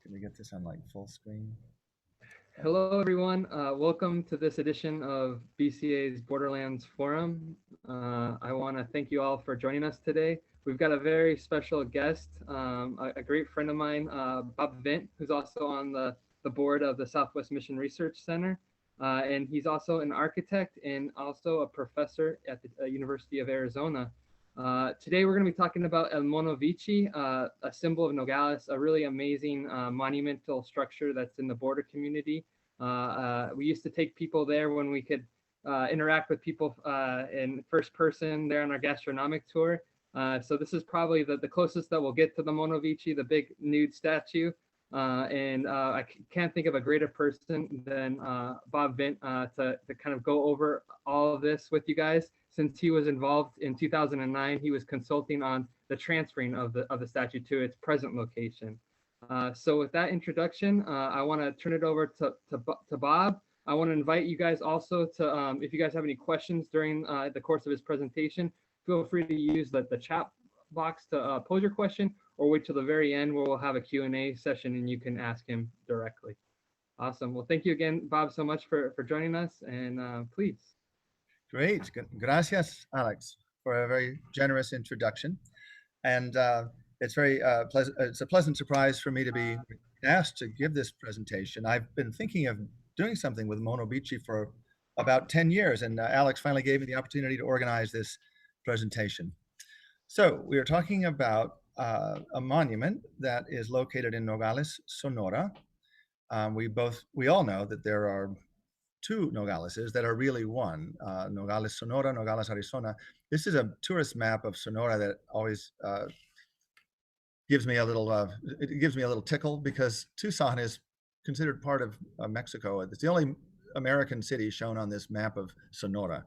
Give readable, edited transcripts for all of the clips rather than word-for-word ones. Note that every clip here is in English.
Can we get this on like full screen? Hello, everyone. Welcome to this edition of BCA's Borderlands Forum. I want to thank you all for joining us today. We've got a very special guest, a great friend of mine, Bob Vint, who's also on the board of the Southwest Mission Research Center. And he's also an architect and also a professor at the University of Arizona. Today, we're going to be talking about El Mono Bichi, a symbol of Nogales, a really amazing monumental structure that's in the border community. We used to take people there when we could interact with people in first person there on our gastronomic tour. So this is probably the closest that we'll get to the Mono Bichi, the big nude statue. And I can't think of a greater person than Bob Vint to kind of go over all of this with you guys. Since he was involved in 2009, he was consulting on the transferring of the statue to its present location. So with that introduction, I want to turn it over to Bob. I want to invite you guys also to, if you guys have any questions during the course of his presentation, feel free to use the chat box to pose your question, or wait till the very end where we'll have a Q&A session and you can ask him directly. Awesome. Well, thank you again, Bob, so much for joining us, and please. Great. Gracias, Alex, for a very generous introduction. And it's very pleasant. It's a pleasant surprise for me to be asked to give this presentation. I've been thinking of doing something with Mono Bichi for about 10 years, and Alex finally gave me the opportunity to organize this presentation. So we are talking about a monument that is located in Nogales, Sonora. We all know that there are two Nogaleses that are really one, Nogales, Sonora, Nogales, Arizona. This is a tourist map of Sonora that always gives me a little tickle, because Tucson is considered part of Mexico. It's the only American city shown on this map of Sonora.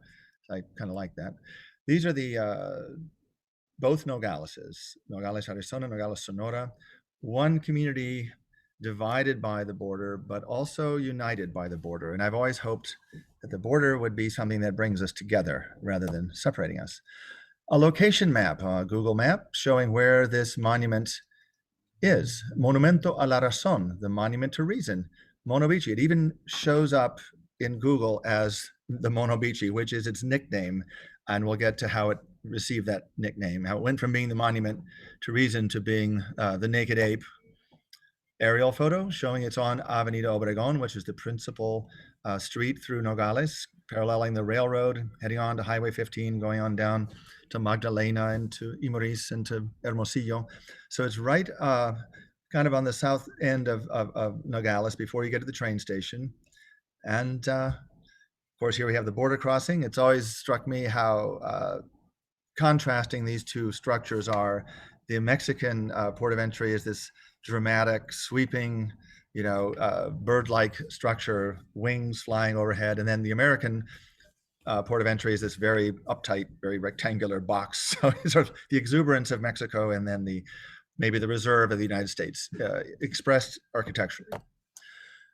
I kind of like that. These are the both Nogaleses, Nogales, Arizona, Nogales, Sonora, one community divided by the border, but also united by the border. And I've always hoped that the border would be something that brings us together rather than separating us. A location map, a Google map, showing where this monument is. Monumento a la Razón, the monument to reason. Mono Bichi. It even shows up in Google as the Mono Bichi, which is its nickname. And we'll get to how it received that nickname, how it went from being the monument to reason to being the naked ape aerial photo showing it's on Avenida Obregón, which is the principal street through Nogales, paralleling the railroad, heading on to Highway 15, going on down to Magdalena and to Imoris and to Hermosillo. So it's right kind of on the south end of Nogales before you get to the train station. And of course, here we have the border crossing. It's always struck me how contrasting these two structures are. The Mexican port of entry is this dramatic, sweeping, bird-like structure, wings flying overhead. And then the American port of entry is this very uptight, very rectangular box. So sort of the exuberance of Mexico, and then maybe the reserve of the United States, expressed architecturally.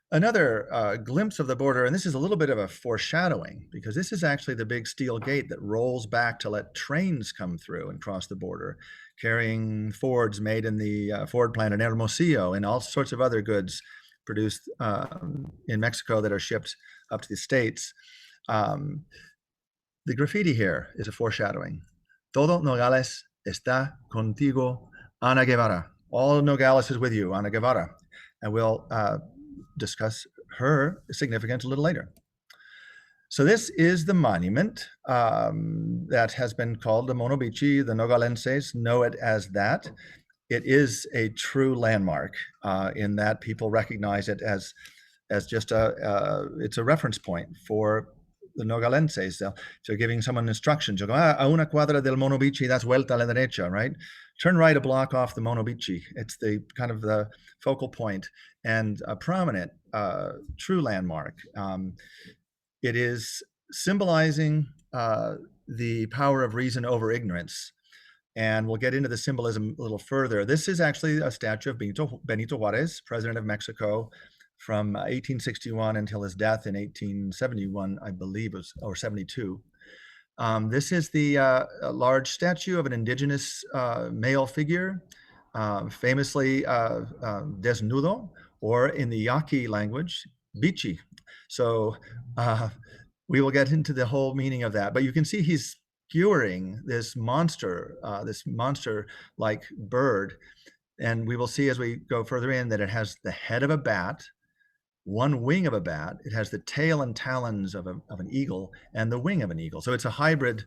Another glimpse of the border, and this is a little bit of a foreshadowing, because this is actually the big steel gate that rolls back to let trains come through and cross the border, carrying Fords made in the Ford plant in Hermosillo and all sorts of other goods produced in Mexico that are shipped up to the States. The graffiti here is a foreshadowing. Todo Nogales está contigo, Ana Guevara. All Nogales is with you, Ana Guevara. And we'll discuss her significance a little later. So this is the monument that has been called the Mono Bichi. The Nogalenses know it as that. It is a true landmark in that people recognize it as just it's a reference point for the Nogalenses. So giving someone instructions, you go, a una cuadra del Mono Bichi, that's vuelta a la derecha, right? Turn right a block off the Mono Bichi. It's the kind of the focal point and a prominent true landmark. It is symbolizing the power of reason over ignorance. And we'll get into the symbolism a little further. This is actually a statue of Benito Juarez, president of Mexico, from 1861 until his death in 1871, I believe, or 72. This is the large statue of an indigenous male figure famously desnudo, or in the Yaqui language, Bichi. So we will get into the whole meaning of that. But you can see he's skewering this monster-like bird. And we will see as we go further in that it has the head of a bat, one wing of a bat. It has the tail and talons of an eagle and the wing of an eagle. So it's a hybrid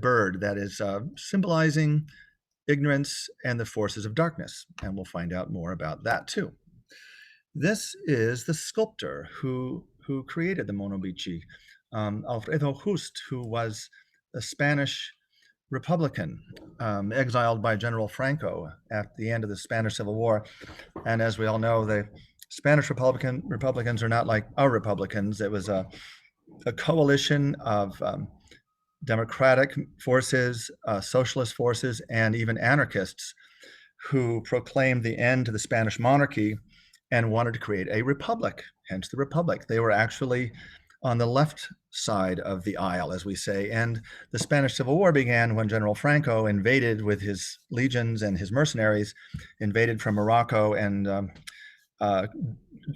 bird that is symbolizing ignorance and the forces of darkness. And we'll find out more about that too. This is the sculptor who created the Mono Bichi, Alfredo Just, who was a Spanish Republican, exiled by General Franco at the end of the Spanish Civil War. And as we all know, the Spanish Republicans are not like our Republicans. It was a coalition of democratic forces, socialist forces, and even anarchists who proclaimed the end to the Spanish monarchy and wanted to create a republic, hence the republic. They were actually on the left side of the aisle, as we say. And the Spanish Civil War began when General Franco invaded with his legions and his mercenaries, invaded from Morocco and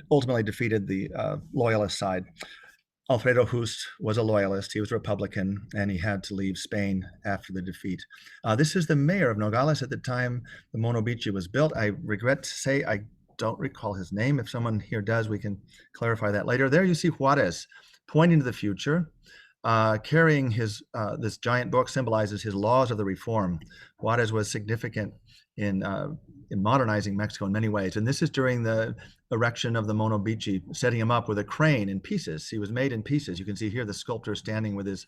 ultimately defeated the loyalist side. Alfredo Just was a loyalist. He was a Republican, and he had to leave Spain after the defeat. This is the mayor of Nogales at the time the Mono Bichi was built. I regret to say I don't recall his name. If someone here does, we can clarify that later. There you see Juarez pointing to the future, carrying his this giant book symbolizes his laws of the reform. Juarez was significant in modernizing Mexico in many ways. And this is during the erection of the Mono Bichi, setting him up with a crane in pieces. He was made in pieces. You can see here the sculptor standing with his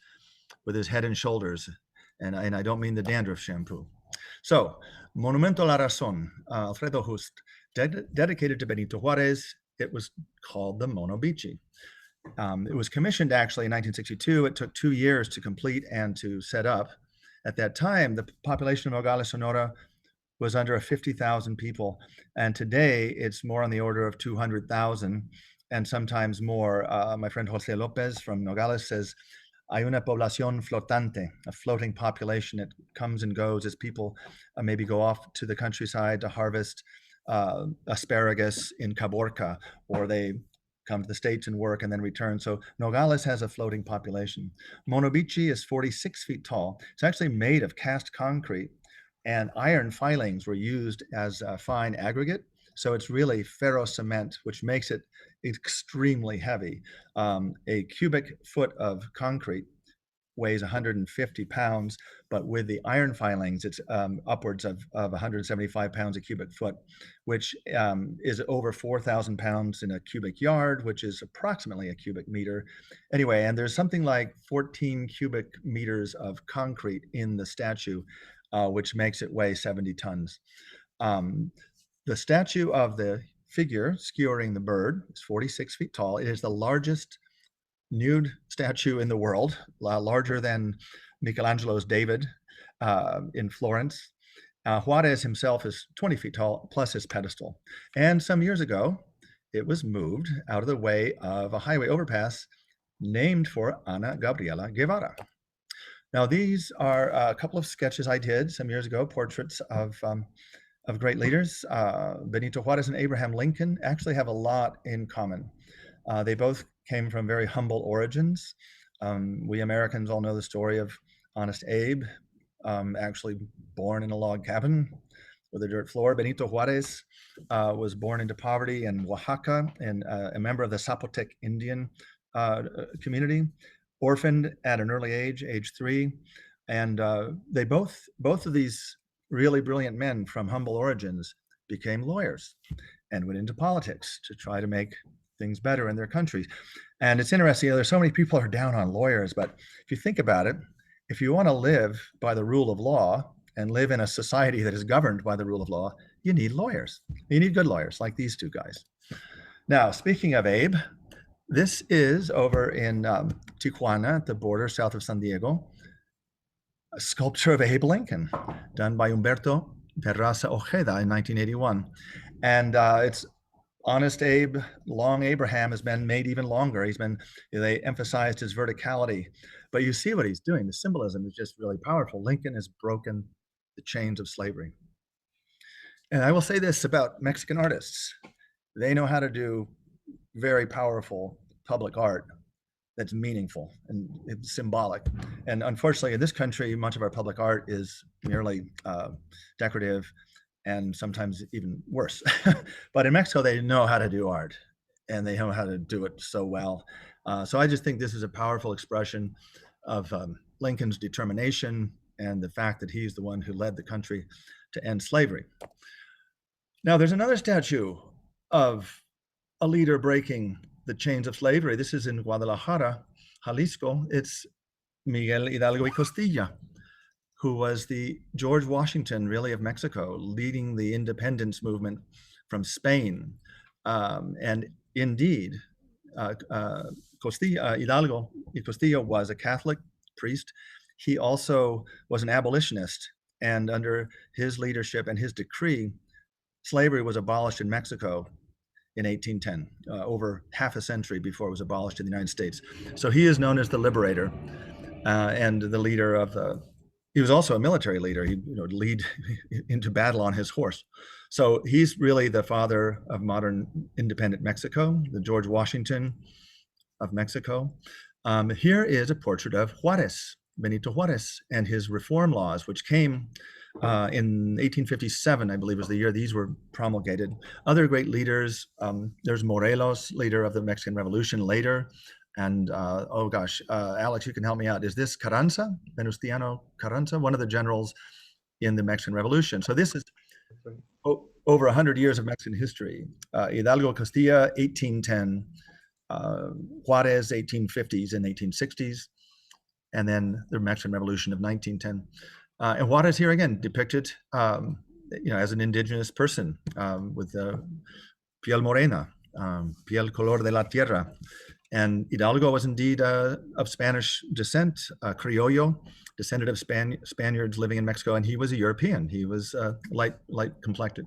head and shoulders. And I don't mean the dandruff shampoo. So, Monumento a la Razón, Alfredo Just, dedicated to Benito Juarez. It was called the Mono Bichi. It was commissioned actually in 1962. It took 2 years to complete and to set up. At that time, the population of Nogales, Sonora was under 50,000 people. And today it's more on the order of 200,000 and sometimes more. My friend Jose Lopez from Nogales says, hay una población flotante, a floating population. It comes and goes as people maybe go off to the countryside to harvest asparagus in Caborca, or they come to the States and work and then return. So Nogales has a floating population. Mono Bichi is 46 feet tall. It's actually made of cast concrete, and iron filings were used as a fine aggregate. So it's really ferro cement, which makes it extremely heavy. A cubic foot of concrete weighs 150 pounds, but with the iron filings, it's upwards of 175 pounds a cubic foot, which is over 4,000 pounds in a cubic yard, which is approximately a cubic meter. Anyway, and there's something like 14 cubic meters of concrete in the statue, which makes it weigh 70 tons. The statue of the figure skewering the bird is 46 feet tall. It is the largest nude statue in the world, larger than Michelangelo's David in Florence. Juarez himself is 20 feet tall, plus his pedestal. And some years ago, it was moved out of the way of a highway overpass named for Ana Gabriela Guevara. Now, these are a couple of sketches I did some years ago, portraits of great leaders. Benito Juarez and Abraham Lincoln actually have a lot in common. They both came from very humble origins. We Americans all know the story of Honest Abe, actually born in a log cabin with a dirt floor. Benito Juarez was born into poverty in Oaxaca and a member of the Zapotec Indian community, orphaned at an early age 3. And they both of these really brilliant men from humble origins became lawyers and went into politics to try to make things better in their countries. And it's interesting, there's so many people are down on lawyers, but if you think about it, if you want to live by the rule of law and live in a society that is governed by the rule of law, you need lawyers. You need good lawyers like these two guys. Now, speaking of Abe, this is over in Tijuana at the border south of San Diego, a sculpture of Abe Lincoln done by Humberto Terraza Ojeda in 1981. And it's Honest Abe, Long Abraham has been made even longer. They emphasized his verticality, but you see what he's doing. The symbolism is just really powerful. Lincoln has broken the chains of slavery. And I will say this about Mexican artists. They know how to do very powerful public art that's meaningful and it's symbolic. And unfortunately, in this country, much of our public art is merely decorative and sometimes even worse. But in Mexico, they know how to do art and they know how to do it so well. So I just think this is a powerful expression of Lincoln's determination and the fact that he's the one who led the country to end slavery. Now, there's another statue of a leader breaking the chains of slavery. This is in Guadalajara, Jalisco. It's Miguel Hidalgo y Costilla, who was the George Washington, really, of Mexico, leading the independence movement from Spain. And indeed, Hidalgo y Costilla was a Catholic priest. He also was an abolitionist. And under his leadership and his decree, slavery was abolished in Mexico in 1810, over half a century before it was abolished in the United States. So he is known as the liberator and the leader of the, he was also a military leader. He lead into battle on his horse. So he's really the father of modern independent Mexico, the George Washington of Mexico. Here is a portrait of Juarez, Benito Juarez, and his reform laws, which came in 1857, I believe was the year these were promulgated. Other great leaders, there's Morelos, leader of the Mexican Revolution later. And oh gosh, Alex, you can help me out. Is this Carranza, Venustiano Carranza, one of the generals in the Mexican Revolution? So this is over 100 years of Mexican history. Hidalgo Castilla, 1810, Juarez, 1850s and 1860s, and then the Mexican Revolution of 1910. And Juarez here again depicted, as an indigenous person with piel morena, piel color de la tierra. And Hidalgo was indeed of Spanish descent, Criollo, descendant of Spaniards living in Mexico, and he was a European. He was light complected.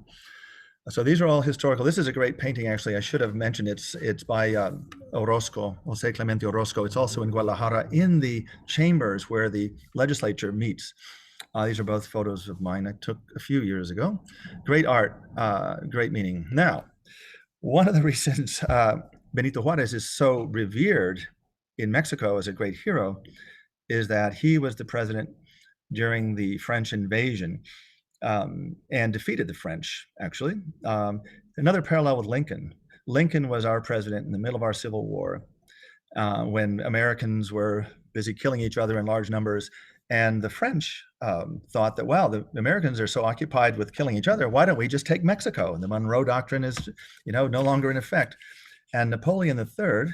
So these are all historical. This is a great painting, actually. I should have mentioned it's by Orozco, Jose Clemente Orozco. It's also in Guadalajara in the chambers where the legislature meets. These are both photos of mine I took a few years ago. Great art, great meaning. Now, one of the reasons Benito Juarez is so revered in Mexico as a great hero is that he was the president during the French invasion and defeated the French, actually. Another parallel with Lincoln. Lincoln was our president in the middle of our Civil War when Americans were busy killing each other in large numbers. And the French thought that, well, the Americans are so occupied with killing each other, why don't we just take Mexico? And the Monroe Doctrine is, no longer in effect. And Napoleon III,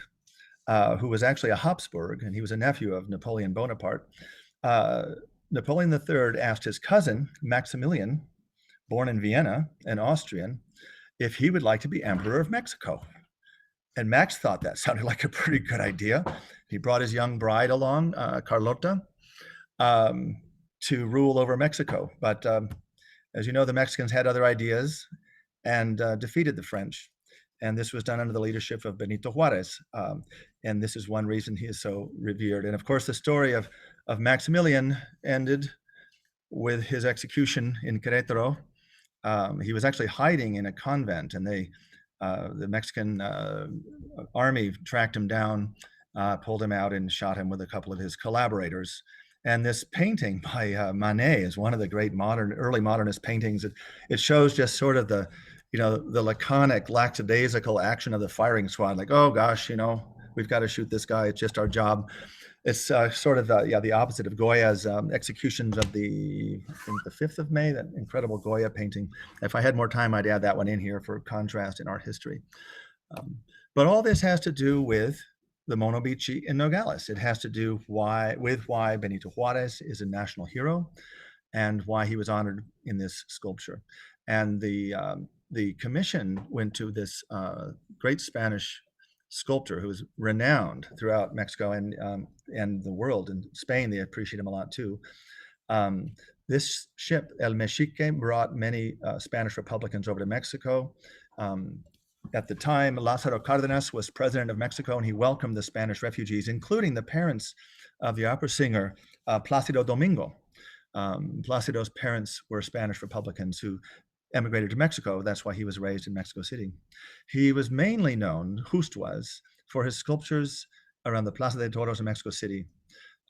who was actually a Habsburg, and he was a nephew of Napoleon Bonaparte, Napoleon III asked his cousin, Maximilian, born in Vienna, an Austrian, if he would like to be emperor of Mexico. And Max thought that sounded like a pretty good idea. He brought his young bride along, Carlota, to rule over Mexico. But as you know, the Mexicans had other ideas and defeated the French. And this was done under the leadership of Benito Juarez. And this is one reason he is so revered. And of course, the story of Maximilian ended with his execution in Querétaro. He was actually hiding in a convent, and the Mexican army tracked him down, pulled him out, and shot him with a couple of his collaborators. And this painting by Manet is one of the great early modernist paintings. It shows just sort of the laconic, lackadaisical action of the firing squad. Like, oh gosh, we've got to shoot this guy. It's just our job. It's sort of the opposite of Goya's executions of the 5th of May, that incredible Goya painting. If I had more time, I'd add that one in here for contrast in art history. But all this has to do with the Mono Bichi in Nogales. It has to do with why Benito Juarez is a national hero and why he was honored in this sculpture. And the commission went to this great Spanish sculptor who was renowned throughout Mexico and the world. In Spain, they appreciate him a lot too. This ship, El Mexique, brought many Spanish Republicans over to Mexico. At the time, Lázaro Cárdenas was president of Mexico, and he welcomed the Spanish refugees, including the parents of the opera singer Plácido Domingo. Plácido's parents were Spanish Republicans who emigrated to Mexico. That's why he was raised in Mexico City. He was mainly known, Just was, for his sculptures around the Plaza de Toros in Mexico City.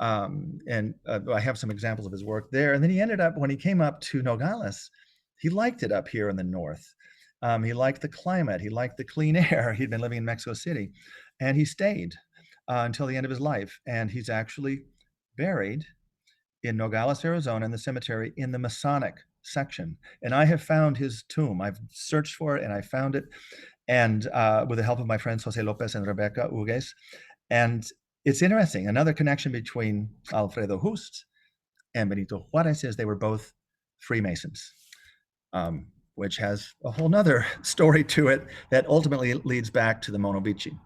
And I have some examples of his work there. And then he ended up, when he came up to Nogales, he liked it up here in the north. He liked the climate. He liked the clean air. He'd been living in Mexico City, and he stayed until the end of his life. And he's actually buried in Nogales, Arizona, in the cemetery in the Masonic section. And I have found his tomb. I've searched for it and I found it, and with the help of my friends Jose Lopez and Rebecca Hugues. And it's interesting. Another connection between Alfredo Just and Benito Juarez is they were both Freemasons, which has a whole nother story to it that ultimately leads back to the Mono Bichi.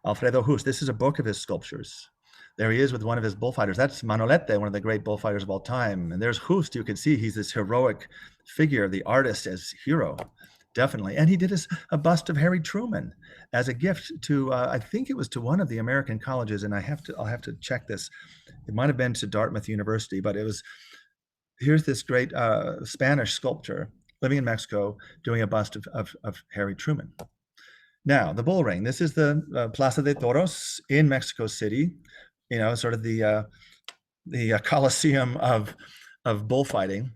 Alfredo Just, this is a book of his sculptures. There he is with one of his bullfighters. That's Manolete, one of the great bullfighters of all time. And there's Just. You can see he's this heroic figure, the artist as hero, definitely. And he did a bust of Harry Truman as a gift to, I think it was to one of the American colleges, and I'll have to check this. It might have been to Dartmouth University, but it was, here's this great Spanish sculptor living in Mexico doing a bust of Harry Truman. Now, the bull ring. This is the Plaza de Toros in Mexico City, you know, sort of the Coliseum of bullfighting.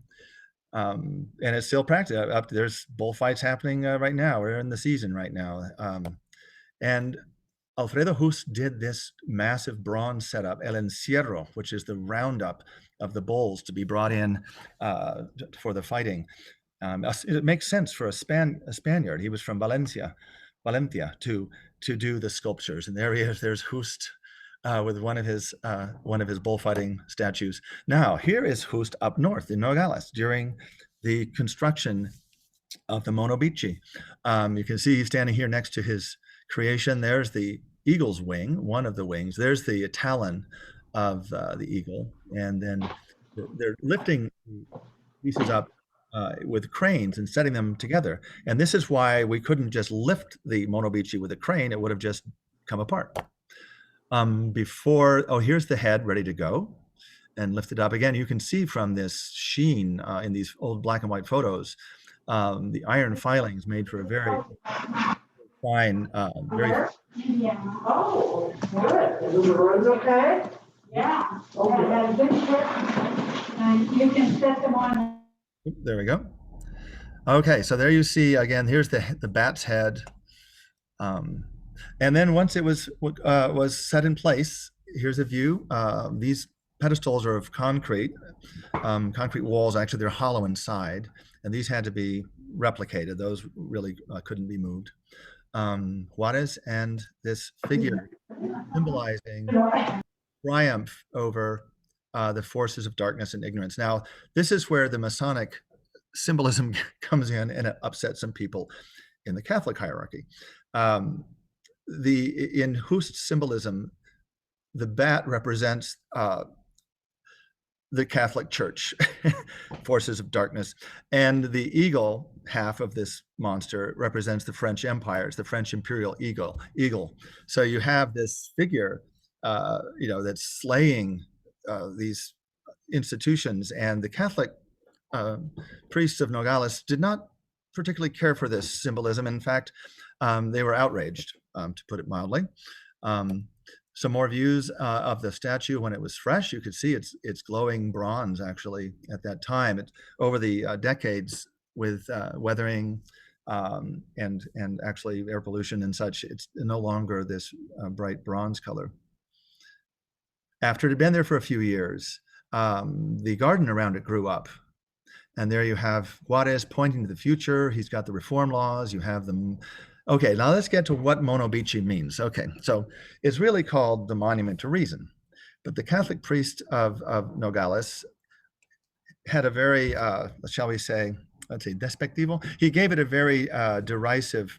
And it's still practiced. There's bullfights happening right now. We're in the season right now. And Alfredo Just did this massive bronze setup, El Encierro, which is the roundup of the bulls to be brought in for the fighting. It makes sense for a Spaniard. He was from Valencia to do the sculptures. And there he is. There's Just with one of his bullfighting statues. Now, here is Just up north in Nogales during the construction of the Mono Bichi. You can see he's standing here next to his creation. There's the eagle's wing, one of the wings. There's the talon of the eagle. And then they're lifting pieces up with cranes and setting them together. And this is why we couldn't just lift the Mono Bichi with a crane. It would have just come apart. Here's the head ready to go and lift it up again. You can see from this sheen in these old black and white photos, the iron filings made for a very fine, very. Yeah. Oh, good. Is the roads okay? Yeah. Okay. Yeah, good trip. And you can set them on. There we go. Okay, so there you see again. Here's the bat's head. And then once it was set in place, here's a view. These pedestals are of concrete walls. Actually, they're hollow inside, and these had to be replicated. Those really couldn't be moved. Juarez and this figure symbolizing triumph over the forces of darkness and ignorance. Now, this is where the Masonic symbolism comes in, and it upsets some people in the Catholic hierarchy. In Just symbolism, the bat represents the Catholic Church, forces of darkness, and the eagle, half of this monster, represents the French empires, the French imperial eagle. So you have this figure, that's slaying these institutions, and the Catholic priests of Nogales did not particularly care for this symbolism. In fact, they were outraged, to put it mildly. Some more views of the statue when it was fresh. You could see it's glowing bronze actually at that time. Over the decades with weathering and actually air pollution and such, it's no longer this bright bronze color. After it had been there for a few years, the garden around it grew up. And there you have Juarez pointing to the future. He's got the reform laws. You have them. Okay, now let's get to what Mono Bichi means. Okay, so it's really called the Monument to Reason. But the Catholic priest of Nogales had a very, shall we say, let's say, despectivo. He gave it a very derisive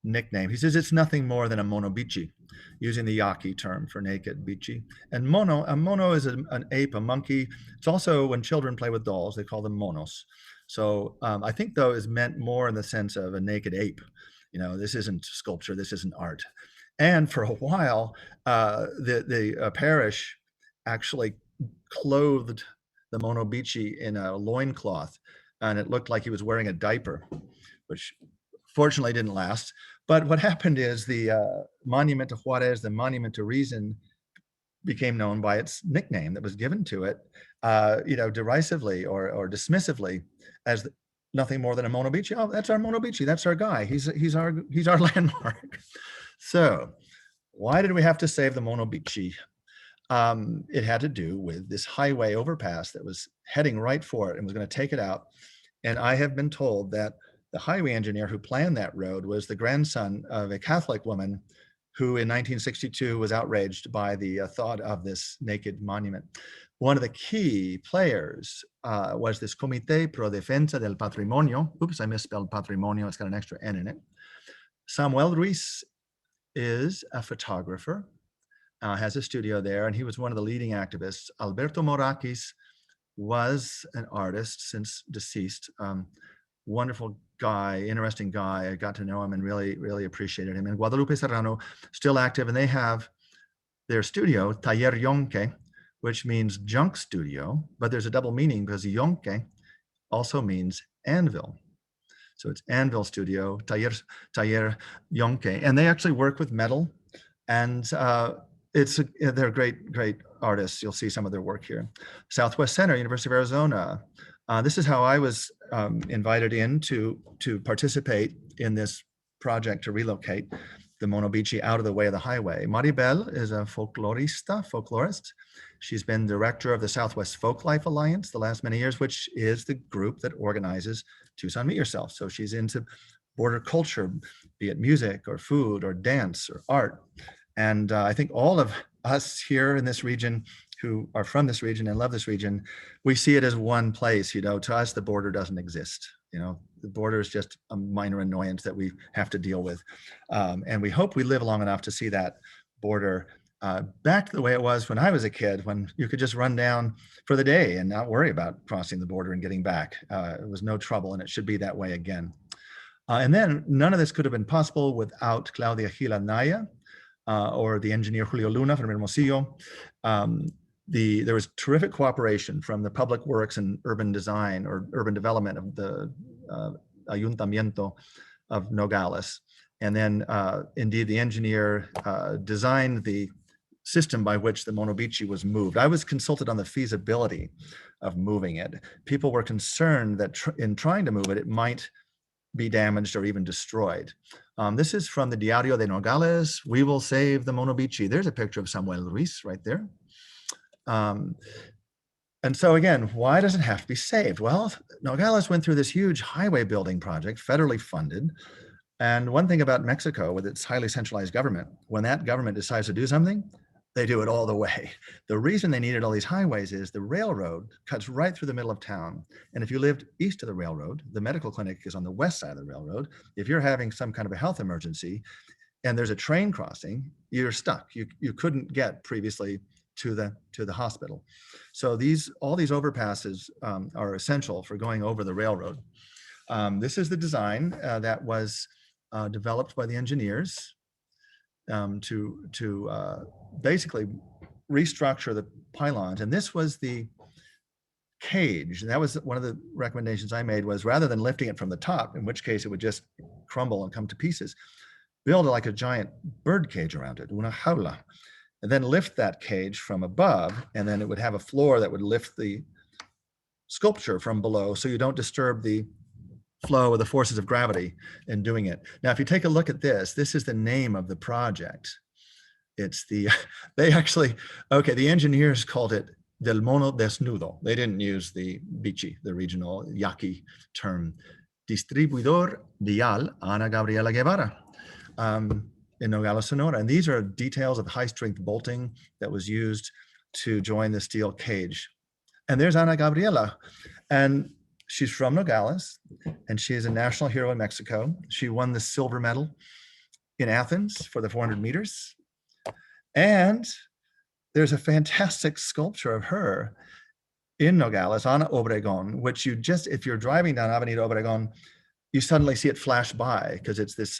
nickname. He says it's nothing more than a Mono Bichi, using the Yaqui term for naked Bichi. And a mono is an ape, a monkey. It's also when children play with dolls, they call them monos. So I think though is meant more in the sense of a naked ape. This isn't sculpture, this isn't art. And for a while, the parish actually clothed the Mono Bichi in a loincloth and it looked like he was wearing a diaper, which fortunately didn't last. But what happened is the monument to Juarez, the monument to reason, became known by its nickname that was given to it, derisively or dismissively as nothing more than a Mono Bichi. Oh, that's our Mono Bichi. That's our guy. He's our landmark. So why did we have to save the Mono Bichi? It had to do with this highway overpass that was heading right for it and was going to take it out. And I have been told that the highway engineer who planned that road was the grandson of a Catholic woman who in 1962 was outraged by the thought of this naked monument. One of the key players was this Comité Pro Defensa del Patrimonio. Oops, I misspelled patrimonio. It's got an extra N in it. Samuel Ruiz is a photographer, has a studio there, and he was one of the leading activists. Alberto Morakis was an artist, since deceased. Wonderful guy, interesting guy. I got to know him and really, really appreciated him. And Guadalupe Serrano, still active, and they have their studio, Taller Yonke, which means junk studio, but there's a double meaning because Yonke also means anvil. So it's Anvil Studio, Taller Yonke, and they actually work with metal, and they're great artists. You'll see some of their work here. Southwest Center, University of Arizona. This is how I was invited in to participate in this project to relocate the Mono Bichi out of the way of the highway. Maribel is a folklorist. She's been director of the Southwest Folklife Alliance the last many years, which is the group that organizes Tucson Meet Yourself. So she's into border culture, be it music or food or dance or art. And I think all of us here in this region who are from this region and love this region, we see it as one place. To us, the border doesn't exist. The border is just a minor annoyance that we have to deal with. And we hope we live long enough to see that border back to the way it was when I was a kid, when you could just run down for the day and not worry about crossing the border and getting back. It was no trouble, and it should be that way again. And then none of this could have been possible without Claudia Gil Anaya or the engineer Julio Luna from Hermosillo. There was terrific cooperation from the public works and urban design or urban development of the Ayuntamiento of Nogales. And then indeed the engineer designed the system by which the Mono Bichi was moved. I was consulted on the feasibility of moving it. People were concerned that in trying to move it, it might be damaged or even destroyed. This is from the Diario de Nogales. We will save the Mono Bichi. There's a picture of Samuel Ruiz right there. And so again, why does it have to be saved? Well, Nogales went through this huge highway building project, federally funded. And one thing about Mexico with its highly centralized government, when that government decides to do something, they do it all the way. The reason they needed all these highways is the railroad cuts right through the middle of town. And if you lived east of the railroad, the medical clinic is on the west side of the railroad. If you're having some kind of a health emergency and there's a train crossing, you're stuck. You couldn't get previously to the hospital. So all these overpasses are essential for going over the railroad. This is the design that was developed by the engineers to basically restructure the pylons. And this was the cage. And that was one of the recommendations I made, was rather than lifting it from the top, in which case it would just crumble and come to pieces, build like a giant bird cage around it, una jaula, and then lift that cage from above, and then it would have a floor that would lift the sculpture from below, so you don't disturb the flow of the forces of gravity in doing it. Now, if you take a look at this is the name of the project. It's the engineers called it Del Mono Desnudo. They didn't use the Bichi, the regional Yaqui term. Distribuidor Vial Ana Gabriela Guevara in Nogales, Sonora. And these are details of high-strength bolting that was used to join the steel cage. And there's Ana Gabriela. And she's from Nogales, and she is a national hero in Mexico. She won the silver medal in Athens for the 400 meters. And there's a fantastic sculpture of her in Nogales on Obregon, which if you're driving down Avenida Obregon, you suddenly see it flash by, because it's this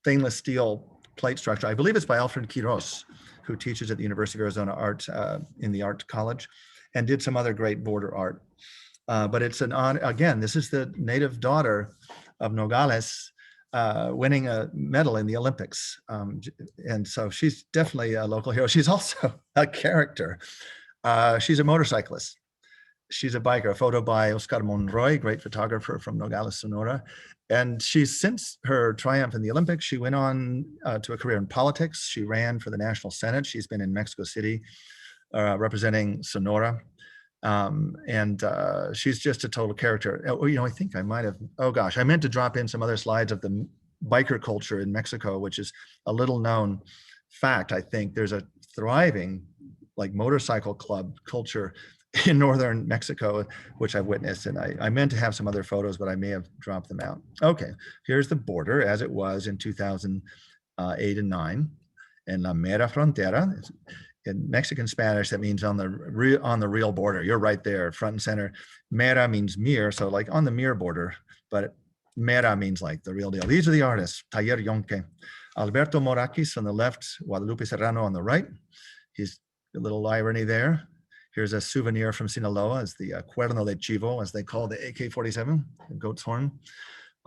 stainless steel plate structure. I believe it's by Alfred Quiros, who teaches at the University of Arizona Art in the Art College, and did some other great border art. But it's an honor. Again, this is the native daughter of Nogales, winning a medal in the Olympics. And so she's definitely a local hero. She's also a character. She's a motorcyclist. She's a biker, a photo by Oscar Monroy, great photographer from Nogales, Sonora. And she's, since her triumph in the Olympics, she went on to a career in politics. She ran for the National Senate. She's been in Mexico City representing Sonora. She's just a total character. You know, I think I might have, oh gosh, I meant to drop in some other slides of the biker culture in Mexico, which is a little known fact. I think there's a thriving like motorcycle club culture in northern Mexico, which I've witnessed. And I meant to have some other photos, but I may have dropped them out. Okay, here's the border as it was in 2008 and 9, in La Mera Frontera. In Mexican Spanish, that means on the real border. You're right there, front and center. Mera means mere, so like on the mere border, but Mera means like the real deal. These are the artists: Taller Yonke, Alberto Morakis on the left, Guadalupe Serrano on the right. He's a little irony there. Here's a souvenir from Sinaloa. It's the Cuerno de Chivo, as they call the AK-47, the goat's horn.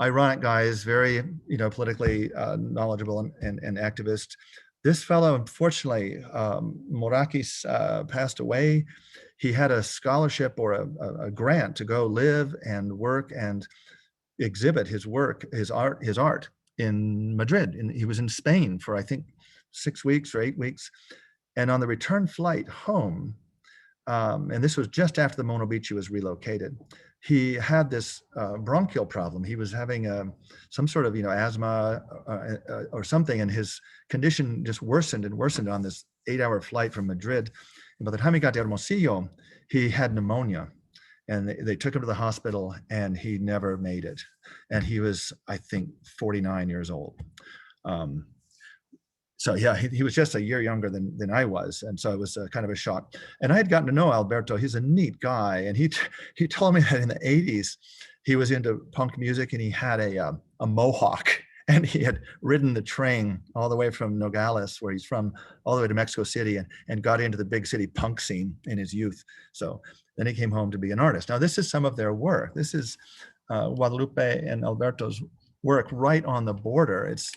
Ironic guys, very politically knowledgeable and activist. This fellow, unfortunately, Morakis passed away. He had a scholarship or a grant to go live and work and exhibit his work, his art in Madrid. He was in Spain for, I think, 6 weeks or 8 weeks. And on the return flight home, and this was just after the Mono Bichi was relocated, he had this bronchial problem. He was having some sort of asthma or something, and his condition just worsened and worsened on this 8-hour flight from Madrid. And by the time he got to Hermosillo, he had pneumonia, and they took him to the hospital, and he never made it. And he was, I think, 49 years old. So yeah, he was just a year younger than I was, and so it was kind of a shock. And I had gotten to know Alberto. He's a neat guy, and he told me that in the 80s he was into punk music, and he had a mohawk, and he had ridden the train all the way from Nogales, where he's from, all the way to Mexico City, and got into the big city punk scene in his youth. So then he came home to be an artist. Now this is some of their work. This is Guadalupe and Alberto's work right on the border. It's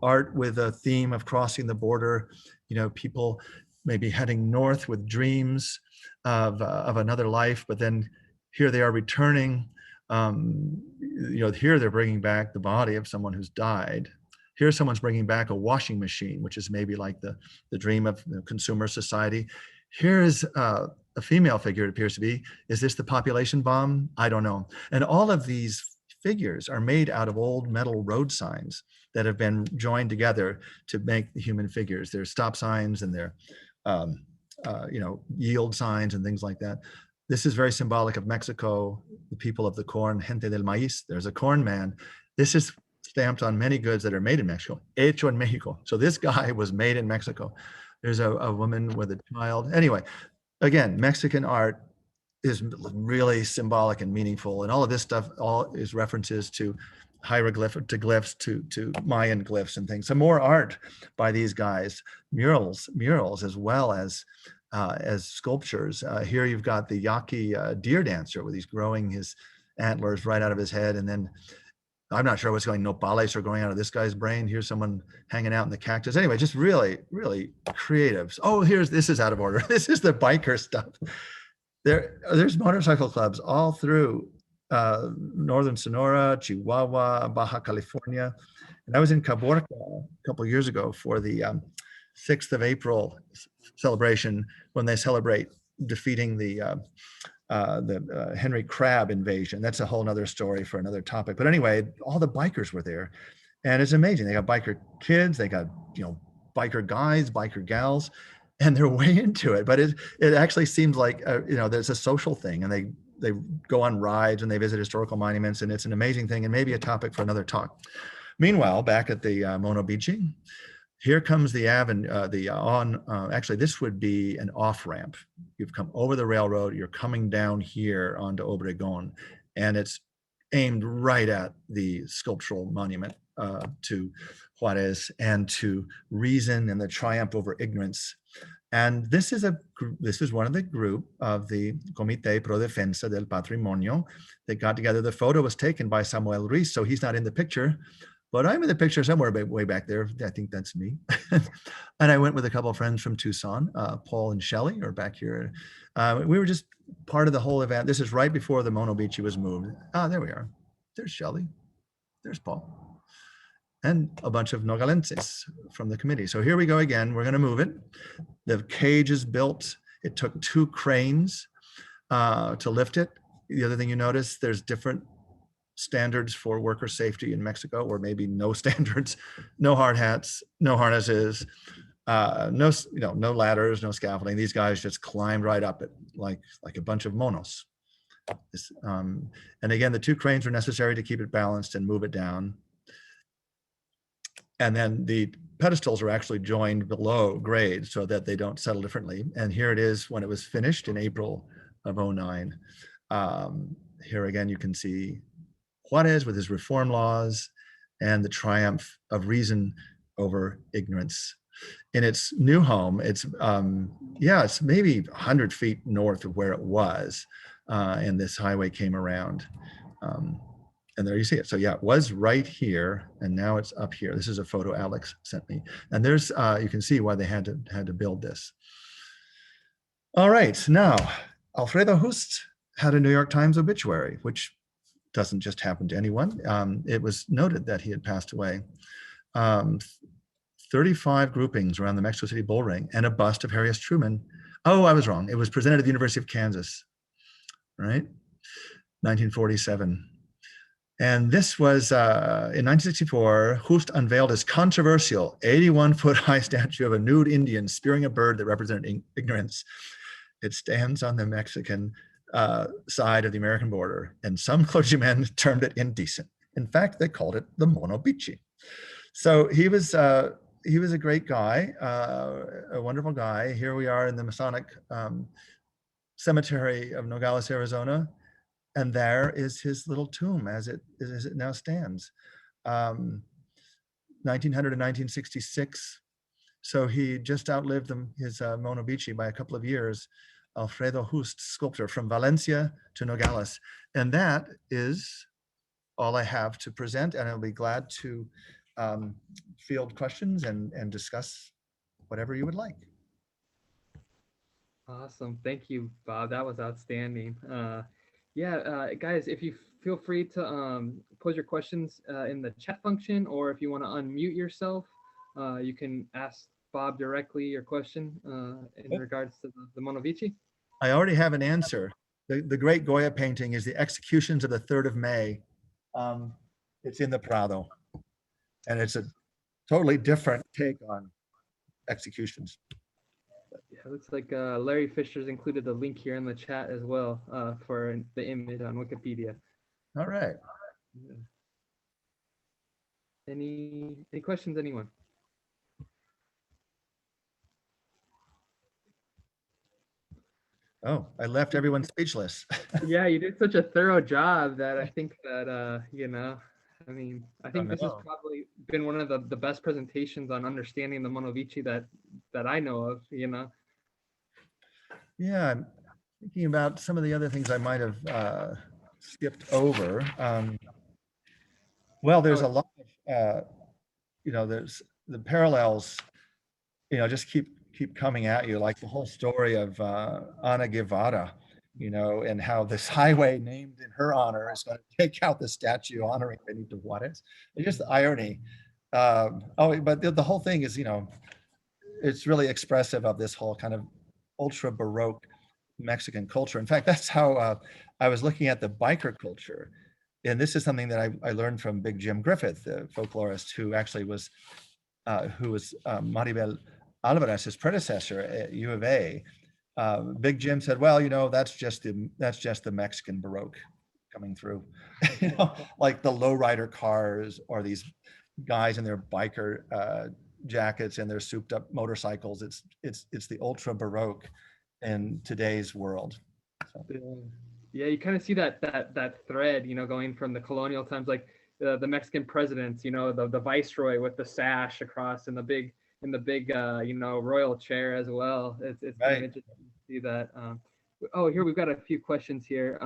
art with a theme of crossing the border, people maybe heading north with dreams of another life, but then here they are returning. Here they're bringing back the body of someone who's died. Here someone's bringing back a washing machine, which is maybe like the dream of consumer society. Here is a female figure, it appears to be. Is this the population bomb? I don't know. And all of these figures are made out of old metal road signs that have been joined together to make the human figures. There's stop signs and they're, yield signs and things like that. This is very symbolic of Mexico, the people of the corn, gente del maíz. There's a corn man. This is stamped on many goods that are made in Mexico, hecho en Mexico. So this guy was made in Mexico. There's a woman with a child. Anyway, again, Mexican art is really symbolic and meaningful, and all of this stuff all is references to hieroglyph, to glyphs, to Mayan glyphs and things. Some more art by these guys, murals as well as sculptures. Here you've got the Yaqui deer dancer, where he's growing his antlers right out of his head, and then I'm not sure what's going, nopales are going out of this guy's brain. Here's someone hanging out in the cactus. Anyway, just really, really creative. Oh, this is out of order. This is the biker stuff. There's motorcycle clubs all through northern Sonora, Chihuahua, Baja California. And I was in Caborca a couple of years ago for the 6th of April celebration, when they celebrate defeating the Henry Crab invasion. That's a whole nother story for another topic. But anyway, all the bikers were there, and it's amazing. They got biker kids, they got biker guys, biker gals, and they're way into it. But it actually seems like there's a social thing, and they go on rides and they visit historical monuments, and it's an amazing thing, and maybe a topic for another talk. Meanwhile, back at the Mono Bichi, here comes the avenue, actually this would be an off-ramp. You've come over the railroad, you're coming down here onto Obregon, and it's aimed right at the sculptural monument to Juarez and to reason and the triumph over ignorance. And this is one of the group of the Comité Pro Defensa del Patrimonio that got together. The photo was taken by Samuel Ruiz, so he's not in the picture, but I'm in the picture somewhere way back there. I think that's me. And I went with a couple of friends from Tucson. Paul and Shelley are back here. We were just part of the whole event. This is right before the Mono Bichi was moved. Ah, there we are. There's Shelley. There's Paul. And a bunch of Nogalenses from the committee. So here we go again. We're going to move it. The cage is built. It took 2 cranes to lift it. The other thing you notice, there's different standards for worker safety in Mexico, or maybe no standards, no hard hats, no harnesses, no ladders, no scaffolding. These guys just climbed right up it like a bunch of monos. And again, the 2 cranes were necessary to keep it balanced and move it down. And then the pedestals are actually joined below grade so that they don't settle differently. And here it is when it was finished in April of '09. Here again, you can see Juarez with his reform laws and the triumph of reason over ignorance. In its new home, it's maybe 100 feet north of where it was. And this highway came around. And there you see it. So yeah, it was right here, and now it's up here. This is a photo Alex sent me, and there's you can see why they had to build this. All right, now Alfredo Just had a New York Times obituary, which doesn't just happen to anyone. It was noted that he had passed away. 35 groupings around the Mexico City bull ring and a bust of Harry S. Truman. Oh, I was wrong. It was presented at the University of Kansas, right? 1947. And this was in 1964, Just unveiled his controversial 81-foot high statue of a nude Indian spearing a bird that represented ignorance. It stands on the Mexican side of the American border, and some clergymen termed it indecent. In fact, they called it the Mono Bichi. So he was a great guy, a wonderful guy. Here we are in the Masonic cemetery of Nogales, Arizona. And there is his little tomb as it now stands. 1900 to 1966. So he just outlived his Mono Bichi by a couple of years. Alfredo Just, sculptor from Valencia to Nogales. And that is all I have to present. And I'll be glad to field questions and discuss whatever you would like. Awesome. Thank you, Bob. That was outstanding. Guys, if you feel free to pose your questions in the chat function, or if you want to unmute yourself, you can ask Bob directly your question in regards to the Mono Bichi. I already have an answer. The great Goya painting is the Executions of the 3rd of May. It's in the Prado, and it's a totally different take on executions. Yeah, it looks like Larry Fisher's included the link here in the chat as well for the image on Wikipedia. All right. Yeah. Any questions, anyone? Oh, I left everyone speechless. Yeah, you did such a thorough job that I think that I think this has probably been one of the best presentations on understanding the Mono Bichi that I know of, Yeah, I'm thinking about some of the other things I might have skipped over. Well, there's a lot of, there's the parallels, just keep coming at you, like the whole story of Ana Guevara, and how this highway named in her honor is going to take out the statue honoring Benito Juarez. It's just the irony. But the whole thing is, it's really expressive of this whole kind of ultra Baroque Mexican culture. In fact, that's how I was looking at the biker culture. And this is something that I learned from Big Jim Griffith, the folklorist who actually was, Maribel Alvarez, his predecessor at U of A. Big Jim said, well, that's just the Mexican Baroque coming through, like the lowrider cars or these guys in their biker jackets and their souped up motorcycles. It's the ultra Baroque in today's world. So. Yeah, you kind of see that thread, going from the colonial times, like the Mexican presidents, the viceroy with the sash across and the big in the big royal chair as well. It's kind of Right. interesting to see that. Oh, here we've got a few questions here.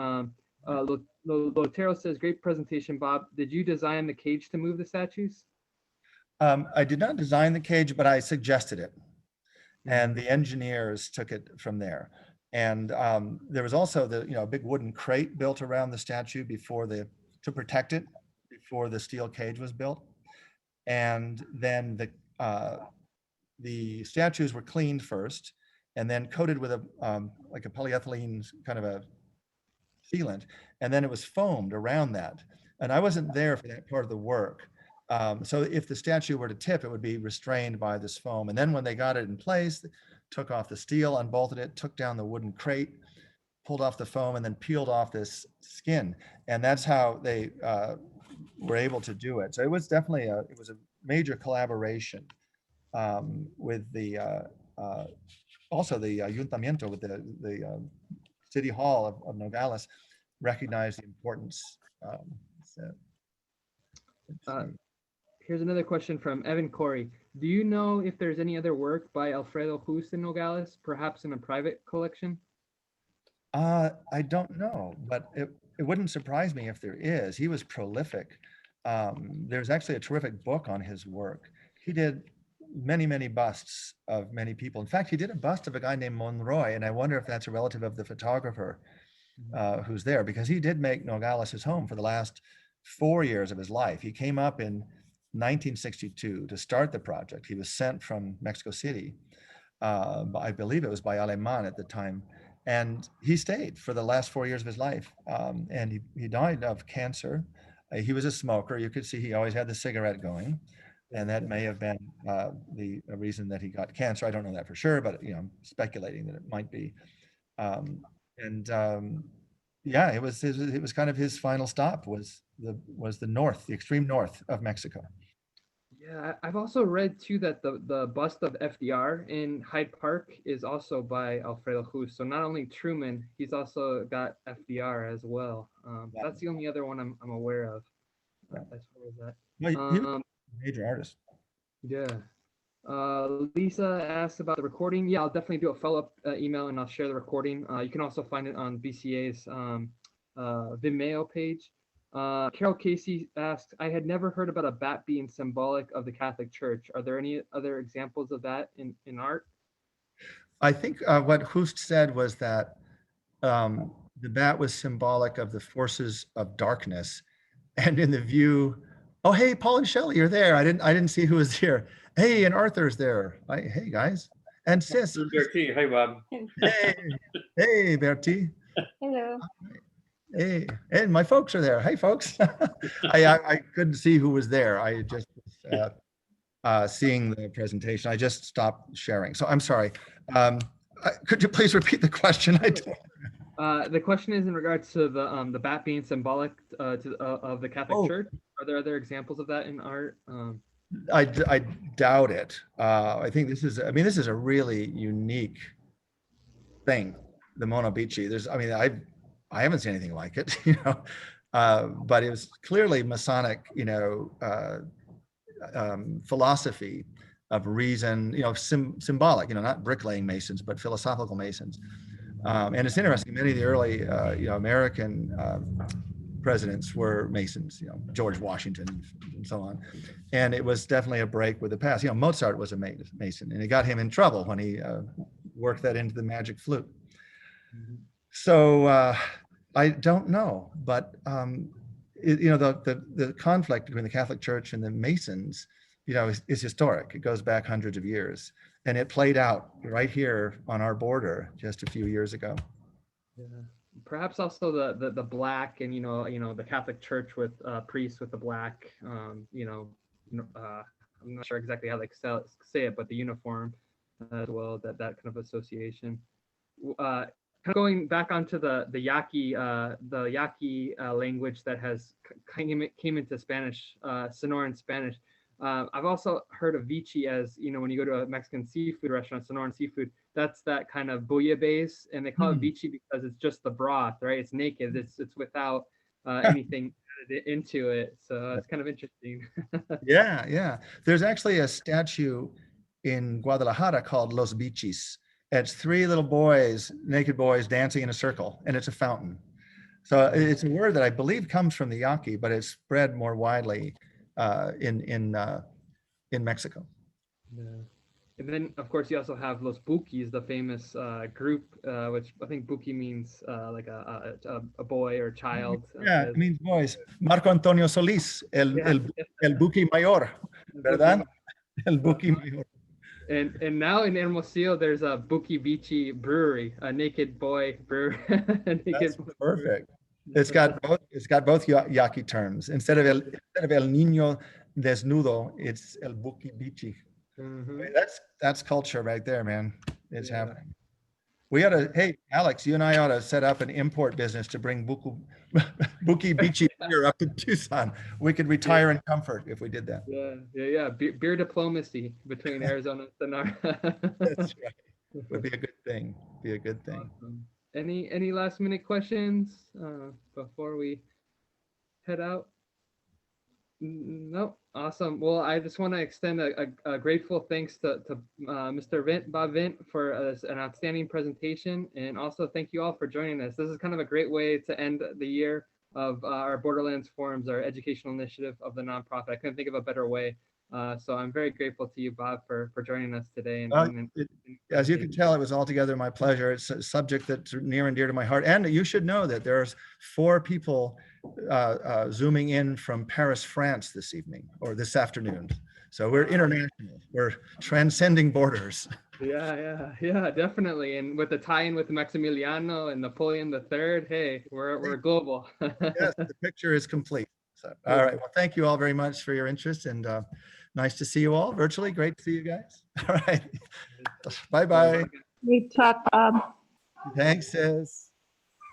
Lotero says, "Great presentation, Bob. Did you design the cage to move the statues?" I did not design the cage, but I suggested it, and the engineers took it from there. And there was also a big wooden crate built around the statue to protect it before the steel cage was built. And then the statues were cleaned first, and then coated with like a polyethylene kind of a sealant, and then it was foamed around that. And I wasn't there for that part of the work. So if the statue were to tip, it would be restrained by this foam. And then when they got it in place, took off the steel, unbolted it, took down the wooden crate, pulled off the foam, and then peeled off this skin. And that's how they were able to do it. So it was definitely a major collaboration with also the ayuntamiento, with the city hall of Nogales, recognized the importance. Here's another question from Evan Corey. Do you know if there's any other work by Alfredo Just in Nogales, perhaps in a private collection? I don't know, but it wouldn't surprise me if there is. He was prolific. There's actually a terrific book on his work. He did many, many busts of many people. In fact, he did a bust of a guy named Monroy, and I wonder if that's a relative of the photographer who's there, because he did make Nogales his home for the last 4 years of his life. He came up in 1962 to start the project. He was sent from Mexico City. I believe it was by Aleman at the time. And he stayed for the last 4 years of his life. And he died of cancer. He was a smoker. You could see he always had the cigarette going. And that may have been the reason that he got cancer. I don't know that for sure, but I'm speculating that it might be. Yeah, it was kind of his final stop was the north, the extreme north of Mexico. Yeah, I've also read too that the bust of FDR in Hyde Park is also by Alfredo Just. So not only Truman, he's also got FDR as well. Yeah. That's the only other one I'm aware of. Yeah. As far as that. No, he was a major artist. Yeah. Lisa asked about the recording. Yeah, I'll definitely do a follow-up email and I'll share the recording. You can also find it on BCA's Vimeo page. Carol Casey asked, I had never heard about a bat being symbolic of the Catholic Church. Are there any other examples of that in art? I think what Just said was that the bat was symbolic of the forces of darkness, and in the view, oh hey, Paul and Shelley, you're there. I didn't see who was here. Hey, and Arthur's there. Hey guys, and Sis. Bertie, hi Bob. Hey Bertie. Hello. Hey, and my folks are there. Hey, folks. I couldn't see who was there. I just seeing the presentation. I just stopped sharing. So I'm sorry. Could you please repeat the question? The question is in regards to the bat being symbolic of the Catholic Church. Are there other examples of that in art? I doubt it. I think this is a really unique thing, the Mono Bichi. I haven't seen anything like it, but it was clearly Masonic, philosophy of reason, symbolic, not bricklaying Masons, but philosophical Masons. And it's interesting, many of the early, American presidents were Masons, George Washington and so on. And it was definitely a break with the past. Mozart was a Mason, and it got him in trouble when he worked that into the magic flute. Mm-hmm. So I don't know, but the conflict between the Catholic Church and the Masons, is historic. It goes back hundreds of years, and it played out right here on our border just a few years ago. Yeah. Perhaps also the black and the Catholic Church with priests with the black. I'm not sure exactly how they say it, but the uniform as well. That kind of association. Going back onto the Yaqui language that has came into Spanish, Sonoran Spanish. I've also heard of Bichi as, when you go to a Mexican seafood restaurant, Sonoran seafood, that's that kind of bouillabaisse, and they call it Bichi because it's just the broth, right? It's naked, it's without anything added into it. So it's kind of interesting. Yeah. There's actually a statue in Guadalajara called Los Bichis. It's 3 little boys, naked boys, dancing in a circle, and it's a fountain. So it's a word that I believe comes from the Yaqui, but it's spread more widely in Mexico. Yeah. And then, of course, you also have Los Bukis, the famous group, which I think Buki means like a boy or child. Yeah, it means boys. Marco Antonio Solís, el Buki Mayor, ¿verdad? El Buki Mayor. And now in Hermosillo, there's a Buki Bichi brewery, a naked boy brewery. That's perfect. It's got both Yaqui terms. Instead of el niño desnudo, it's el Buki Bichi. That's culture right there, man. It's happening. We ought to, hey, Alex, you and I ought to set up an import business to bring Buki Bichi beer up to Tucson. We could retire in comfort if we did that. Yeah. Beer diplomacy between Arizona and Sonora. That's right. Would be a good thing. Awesome. Any last minute questions before we head out? No. Awesome. Well, I just want to extend a grateful thanks to Mr. Vint for an outstanding presentation, and also thank you all for joining us. This is kind of a great way to end the year of our Borderlands Forums, our educational initiative of the nonprofit. I couldn't think of a better way. So I'm very grateful to you, Bob, for joining us today. As you can tell, it was altogether my pleasure. It's a subject that's near and dear to my heart. And you should know that there's 4 people Zooming in from Paris, France this evening or this afternoon. So we're international. We're transcending borders. Yeah, definitely. And with the tie-in with Maximiliano and Napoleon III, hey, we're global. Yes, the picture is complete. So, all right. Well, thank you all very much for your interest, and nice to see you all virtually. Great to see you guys. All right. Bye-bye. We talk, Thanks, sis.